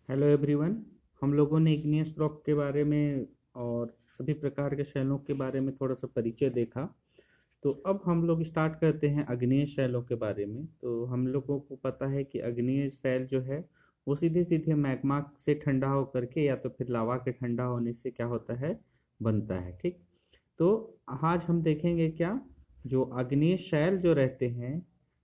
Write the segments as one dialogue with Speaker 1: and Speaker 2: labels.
Speaker 1: Hello everyone. हम लोगों ने इग्नियस रॉक के बारे में और सभी प्रकार के शैलों के बारे में थोड़ा सा परिचय देखा। तो अब हम लोग स्टार्ट करते हैं अग्नेय शैलों के बारे में। तो हम लोगों को पता है कि अग्नेय शैल जो है वो सीधे सीधे मैग्मा से ठंडा होकर के या तो फिर लावा के ठंडा होने से क्या होता है, बनता है। ठीक। तो आज हम देखेंगे क्या, जो अग्नेय शैल जो रहते हैं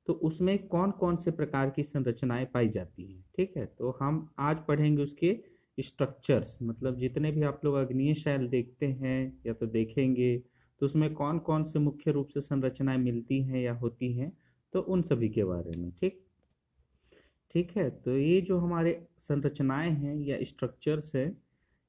Speaker 1: तो उसमें कौन कौन से प्रकार की संरचनाएं पाई जाती हैं। ठीक है, तो हम आज पढ़ेंगे उसके स्ट्रक्चर्स, मतलब जितने भी आप लोग अग्नेय शैल देखते हैं या तो देखेंगे तो उसमें कौन कौन से मुख्य रूप से संरचनाएं मिलती हैं या होती हैं, तो उन सभी के बारे में। ठीक। ठीक है, तो ये जो हमारे संरचनाएं हैं या स्ट्रक्चर्स है,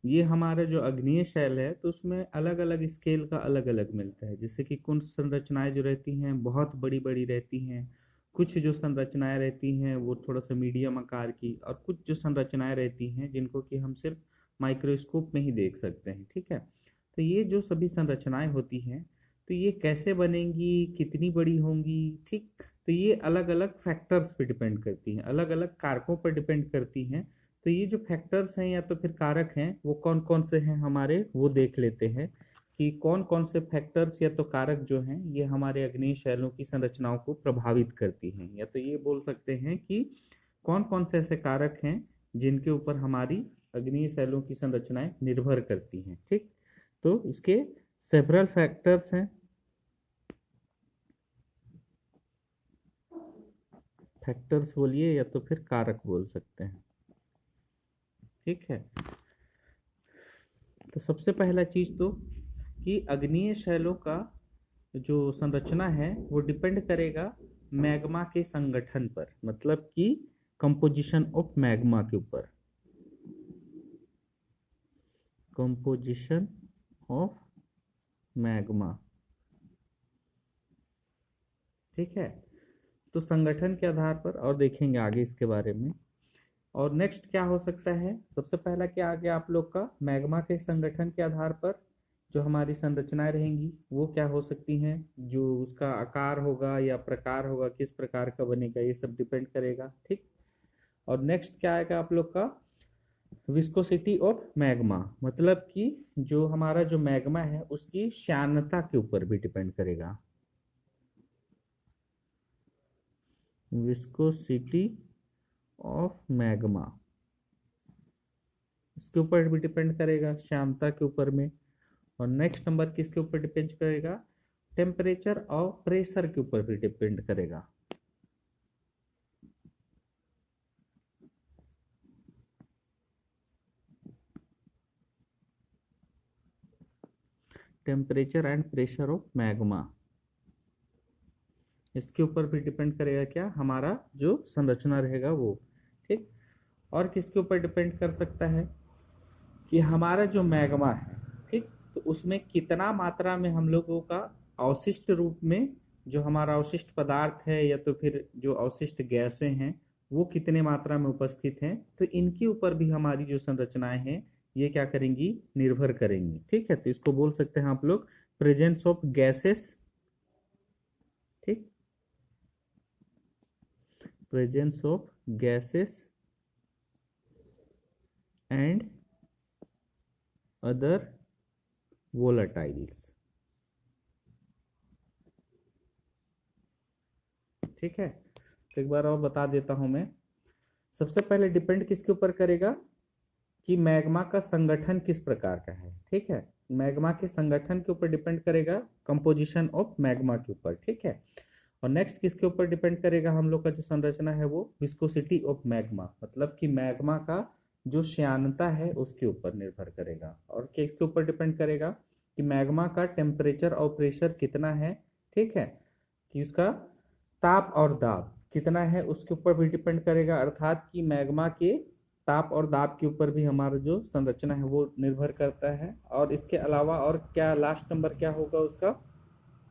Speaker 1: ये हमारा जो अग्नेय शैल है तो उसमें अलग अलग स्केल का अलग अलग मिलता है। जैसे कि कुछ संरचनाएं जो रहती हैं बहुत बड़ी बड़ी रहती हैं, कुछ जो संरचनाएं रहती हैं वो थोड़ा सा मीडियम आकार की, और कुछ जो संरचनाएं रहती हैं जिनको कि हम सिर्फ माइक्रोस्कोप में ही देख सकते हैं। ठीक है, तो ये जो सभी संरचनाएं होती हैं तो ये कैसे बनेंगी, कितनी बड़ी होंगी। ठीक, तो ये अलग अलग फैक्टर्स पे डिपेंड करती हैं, अलग अलग कारकों पर डिपेंड करती हैं। तो ये जो फैक्टर्स हैं या तो फिर कारक हैं वो कौन कौन से हैं हमारे, वो देख लेते हैं कि कौन कौन से फैक्टर्स या तो कारक जो हैं ये हमारे अग्नेय शैलों की संरचनाओं को प्रभावित करती हैं, या तो ये बोल सकते हैं कि कौन कौन से ऐसे कारक हैं जिनके ऊपर हमारी अग्नेय शैलों की संरचनाएं निर्भर करती हैं। ठीक, तो इसके सेवरल फैक्टर्स हैं। फैक्टर्स बोलिए या तो फिर कारक बोल सकते हैं। ठीक है, तो सबसे पहला चीज तो कि अग्नेय शैलों का जो संरचना है वो डिपेंड करेगा मैग्मा के संगठन पर, मतलब कि कंपोजिशन ऑफ मैग्मा के ऊपर। Composition of magma. ठीक है, तो संगठन के आधार पर और देखेंगे आगे इसके बारे में। और नेक्स्ट क्या हो सकता है, सबसे पहला क्या आ गया आप लोग का, मैग्मा के संगठन के आधार पर जो हमारी संरचनाएं रहेंगी वो क्या हो सकती हैं, जो उसका आकार होगा या प्रकार होगा, किस प्रकार का बनेगा, ये सब डिपेंड करेगा। ठीक, और नेक्स्ट क्या आएगा आप लोग का, विस्कोसिटी ऑफ मैग्मा, मतलब कि जो हमारा जो मैग्मा है उसकी श्यानता के ऊपर भी डिपेंड करेगा। विस्कोसिटी ऑफ मैग्मा, इसके ऊपर भी डिपेंड करेगा, श्यानता के ऊपर में। और नेक्स्ट नंबर किसके ऊपर डिपेंड करेगा, टेम्परेचर और प्रेशर के ऊपर भी डिपेंड करेगा। Temperature and pressure of magma, इसके ऊपर भी डिपेंड करेगा क्या, हमारा जो संरचना रहेगा वो। ठीक, और किसके ऊपर डिपेंड कर सकता है कि हमारा जो मैग्मा है, ठीक, तो उसमें कितना मात्रा में हम लोगों का अवशिष्ट रूप में जो हमारा अवशिष्ट पदार्थ है या तो फिर जो अवशिष्ट गैसें हैं वो कितने मात्रा में उपस्थित हैं, तो इनके ऊपर भी हमारी जो संरचनाएं हैं ये क्या करेंगी, निर्भर करेंगी। ठीक है, तो इसको बोल सकते हैं आप लोग प्रेजेंस ऑफ गैसेस। ठीक, presence of gases and other volatiles. ठीक है, तो एक बार और बता देता हूं मैं। सबसे पहले डिपेंड किसके ऊपर करेगा कि मैग्मा का संगठन किस प्रकार का है। ठीक है, मैग्मा के संगठन के ऊपर डिपेंड करेगा, कंपोजिशन ऑफ मैग्मा के ऊपर। ठीक है, और नेक्स्ट किसके ऊपर डिपेंड करेगा, हम लोग का जो संरचना है वो विस्कोसिटी ऑफ मैग्मा, मतलब कि मैग्मा का जो श्यानता है उसके ऊपर निर्भर करेगा। और किसके ऊपर डिपेंड करेगा कि मैग्मा का टेम्परेचर और प्रेशर कितना है। ठीक है, कि उसका ताप और दाब कितना है उसके ऊपर भी डिपेंड करेगा, अर्थात कि मैग्मा के ताप और दाब के ऊपर भी हमारा जो संरचना है वो निर्भर करता है। और इसके अलावा और क्या, लास्ट नंबर क्या होगा उसका,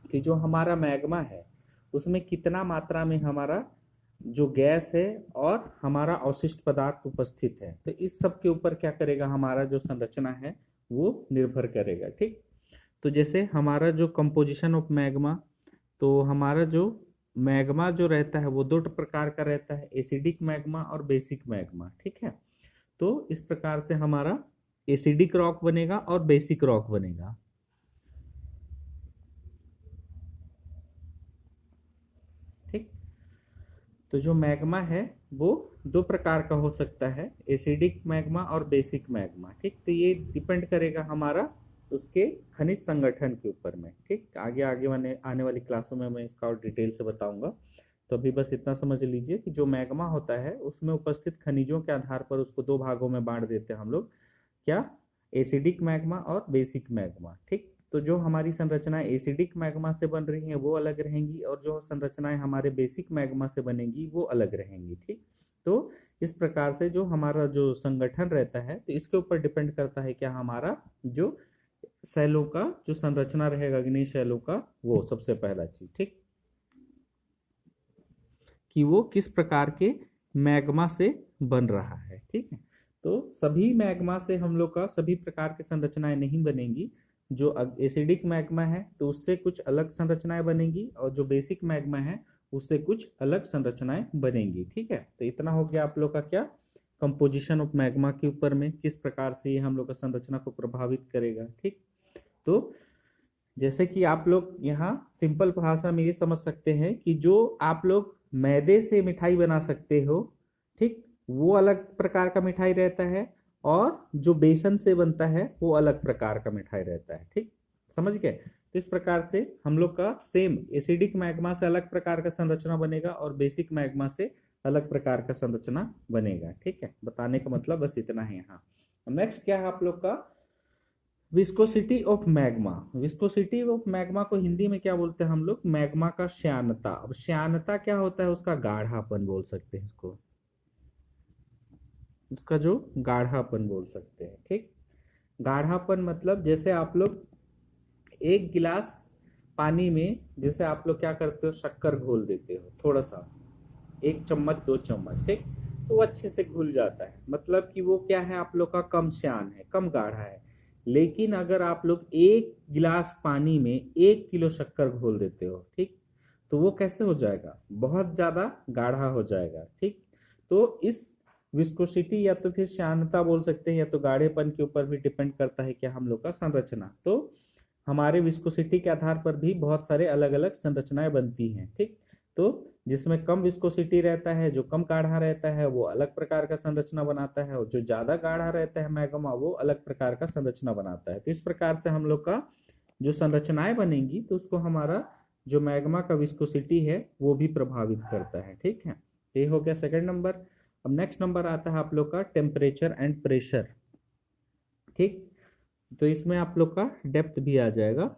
Speaker 1: कि जो हमारा मैग्मा है उसमें कितना मात्रा में हमारा जो गैस है और हमारा अवशिष्ट पदार्थ उपस्थित है, तो इस सब के ऊपर क्या करेगा, हमारा जो संरचना है वो निर्भर करेगा। ठीक, तो जैसे हमारा जो कंपोजिशन ऑफ मैग्मा, तो हमारा जो मैग्मा जो रहता है वो दो प्रकार का रहता है, एसिडिक मैग्मा और बेसिक मैग्मा। ठीक है, तो इस प्रकार से हमारा एसिडिक रॉक बनेगा और बेसिक रॉक बनेगा। ठीक, तो जो मैग्मा है वो दो प्रकार का हो सकता है, एसिडिक मैग्मा और बेसिक मैग्मा। ठीक, तो ये डिपेंड करेगा हमारा उसके खनिज संगठन के ऊपर में। ठीक, आगे आगे आने वाली क्लासों में मैं इसका और डिटेल से बताऊंगा। तो अभी बस इतना समझ लीजिए कि जो मैग्मा होता है उसमें उपस्थित खनिजों के आधार पर उसको दो भागों में बांट देते हैं हम लोग, क्या, एसिडिक मैग्मा और बेसिक मैग्मा। ठीक, तो जो हमारी संरचनाएं एसिडिक मैग्मा से बन रही हैं वो अलग रहेंगी, और जो संरचनाएं हमारे बेसिक मैग्मा से बनेंगी वो अलग रहेंगी। ठीक, तो इस प्रकार से जो हमारा जो संगठन रहता है तो इसके ऊपर डिपेंड करता है क्या हमारा जो सेलों का जो संरचना रहेगा अग्नि सेलों का, वो सबसे पहला चीज। ठीक, कि वो किस प्रकार के मैग्मा से बन रहा है। ठीक है, तो सभी मैग्मा से हम लोग का सभी प्रकार की संरचनाएं नहीं बनेंगी। जो एसिडिक मैग्मा है तो उससे कुछ अलग संरचनाएं बनेंगी, और जो बेसिक मैग्मा है उससे कुछ अलग संरचनाएं बनेंगी। ठीक है, तो इतना हो गया आप लोग का क्या, कंपोजिशन ऑफ मैग्मा के ऊपर में किस प्रकार से ये हम लोग का संरचना को प्रभावित करेगा। ठीक, तो जैसे कि आप लोग यहाँ सिंपल भाषा में ये समझ सकते हैं कि जो आप लोग मैदे से मिठाई बना सकते हो, ठीक, वो अलग प्रकार का मिठाई रहता है, और जो बेसन से बनता है वो अलग प्रकार का मिठाई रहता है। ठीक, समझ गए। तो इस प्रकार से हम लोग का सेम एसिडिक मैग्मा से अलग प्रकार का संरचना बनेगा और बेसिक मैग्मा से अलग प्रकार का संरचना बनेगा। ठीक है, बताने का मतलब बस इतना है यहाँ। नेक्स्ट क्या है आप लोग का, viscosity of magma. Viscosity of magma को हिंदी में क्या बोलते हैं हम लोग, मैग्मा का श्यानता। अब श्यानता क्या होता है, उसका गाढ़ापन बोल सकते हैं इसको, उसका जो गाढ़ापन बोल सकते हैं। ठीक, गाढ़ापन मतलब जैसे आप लोग एक गिलास पानी में जैसे आप लोग क्या करते हो, शक्कर घोल देते हो थोड़ा सा, 1 चम्मच 2 चम्मच, ठीक, तो वो अच्छे से घुल जाता है, मतलब कि वो क्या है आप लोग का कम श्यान है, कम गाढ़ा है। लेकिन अगर आप लोग 1 गिलास पानी में 1 किलो शक्कर घोल देते हो, ठीक, तो वो कैसे हो जाएगा, बहुत ज्यादा गाढ़ा हो जाएगा। ठीक, तो इस विस्कोसिटी या तो फिर श्यानता बोल सकते हैं, या तो गाढ़ेपन के ऊपर भी डिपेंड करता है क्या हम लोग का संरचना। तो हमारे विस्कोसिटी के आधार पर भी बहुत सारे अलग अलग संरचनाएं बनती हैं। ठीक, तो जिसमें कम विस्कोसिटी रहता है, जो कम गाढ़ा रहता है वो अलग प्रकार का संरचना बनाता है, और जो ज्यादा गाढ़ा रहता है मैग्मा वो अलग प्रकार का संरचना बनाता है। तो इस प्रकार से हम लोग का जो संरचनाएं बनेंगी तो उसको हमारा जो मैग्मा का विस्कोसिटी है वो भी प्रभावित करता है। ठीक है, ये हो गया सेकंड नंबर। अब नेक्स्ट नंबर आता है आप लोग का टेम्परेचर एंड प्रेशर। ठीक, तो इसमें आप लोग का डेप्थ भी आ जाएगा।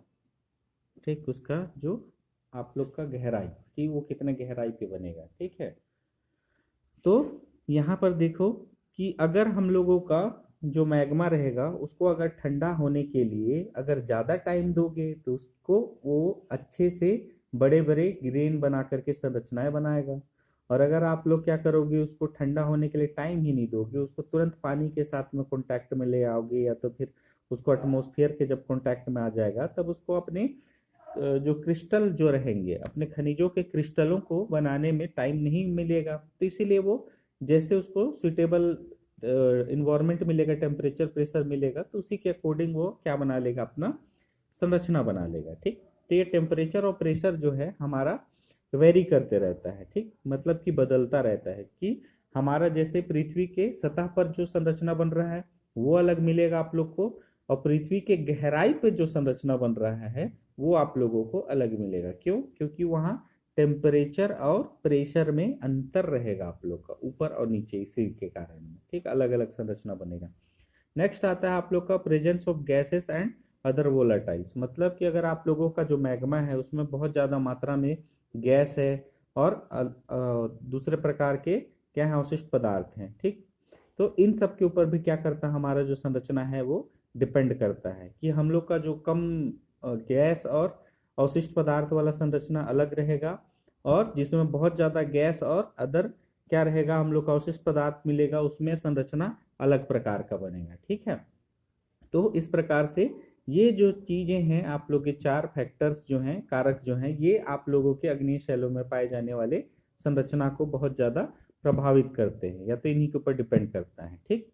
Speaker 1: ठीक, उसका जो आप लोग का गहराई कि वो कितने गहराई पे बनेगा। ठीक है, तो यहाँ पर देखो कि अगर हम लोगों का जो मैग्मा रहेगा उसको अगर ठंडा होने के लिए अगर ज़्यादा टाइम दोगे तो उसको वो अच्छे से बड़े बड़े ग्रेन बना करके संरचनाएं बनाएगा। और अगर आप लोग क्या करोगे, उसको ठंडा होने के लिए टाइम ही नहीं दोगे, उसको तुरंत पानी के साथ में कॉन्टैक्ट में ले आओगे, या तो फिर उसको एटमॉस्फेयर के जब कॉन्टैक्ट में आ जाएगा तब उसको अपने जो क्रिस्टल जो रहेंगे अपने खनिजों के क्रिस्टलों को बनाने में टाइम नहीं मिलेगा। तो इसीलिए वो जैसे उसको सुइटेबल इन्वायरमेंट मिलेगा, टेम्परेचर प्रेशर मिलेगा, तो उसी के अकॉर्डिंग वो क्या बना लेगा, अपना संरचना बना लेगा। ठीक, तो ये टेम्परेचर और प्रेशर जो है हमारा वेरी करते रहता है। ठीक, मतलब कि बदलता रहता है कि हमारा जैसे पृथ्वी के सतह पर जो संरचना बन रहा है वो अलग मिलेगा आप लोग को, और पृथ्वी के गहराई पे जो संरचना बन रहा है वो आप लोगों को अलग मिलेगा। क्यों, क्योंकि वहाँ टेम्परेचर और प्रेशर में अंतर रहेगा आप लोग का, ऊपर और नीचे, इसी के कारण में। ठीक, अलग अलग संरचना बनेगा। नेक्स्ट आता है आप लोग का presence of gases and other volatiles. मतलब कि अगर आप लोगों का जो मैग्मा है उसमें बहुत ज़्यादा मात्रा में गैस है और दूसरे प्रकार के क्या है, अवशिष्ट पदार्थ हैं। ठीक, तो इन सब के ऊपर भी क्या करता है हमारा जो संरचना है वो डिपेंड करता है कि हम लोग का जो कम गैस और अवशिष्ट पदार्थ वाला संरचना अलग रहेगा, और जिसमें बहुत ज़्यादा गैस और अदर क्या रहेगा हम लोग का अवशिष्ट पदार्थ मिलेगा, उसमें संरचना अलग प्रकार का बनेगा। ठीक है, तो इस प्रकार से ये जो चीजें हैं आप लोग के 4 फैक्टर्स जो हैं, कारक जो हैं, ये आप लोगों के अग्नेय शैलों में पाए जाने वाले संरचना को बहुत ज्यादा प्रभावित करते हैं, या तो इन्हीं के ऊपर डिपेंड करता है। ठीक,